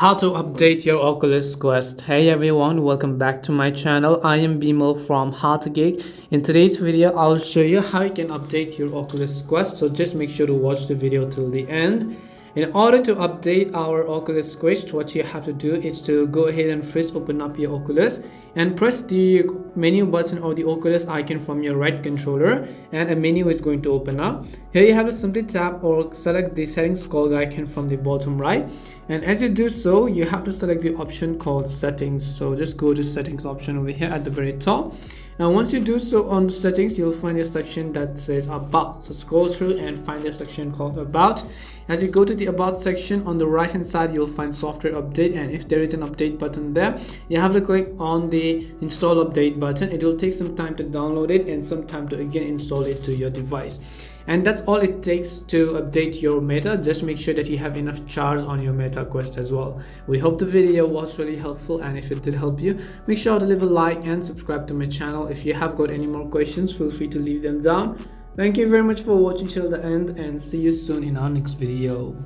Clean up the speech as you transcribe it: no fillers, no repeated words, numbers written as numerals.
How to update your Oculus Quest. Hey everyone, welcome back to my channel. I am Bimal from Geek. In today's video, I'll show you how you can update your Oculus Quest. So just make sure to watch the video till the end. In order to update our Oculus Quest, what you have to do is to go ahead and first open up your Oculus and press the menu button or the Oculus icon from your right controller, and a menu is going to open up. Here you have to simply tap or select the settings called icon from the bottom right, and as you do so, you have to select the option called settings. So just go to settings option over here at the very top. And once you do so on the settings, you'll find a section that says about. So scroll through and find a section called about. As you go to the about section, on the right hand side you'll find software update, and if there is an update button there, you have to click on the install update button. It will take some time to download it and some time to again install it to your device. And that's all it takes to update your Meta. Just make sure that you have enough charge on your Meta Quest as well. We hope the video was really helpful, and if it did help you, make sure to leave a like and subscribe to my channel. If you have got any more questions, feel free to leave them down. Thank you very much for watching till the end, and see you soon in our next video.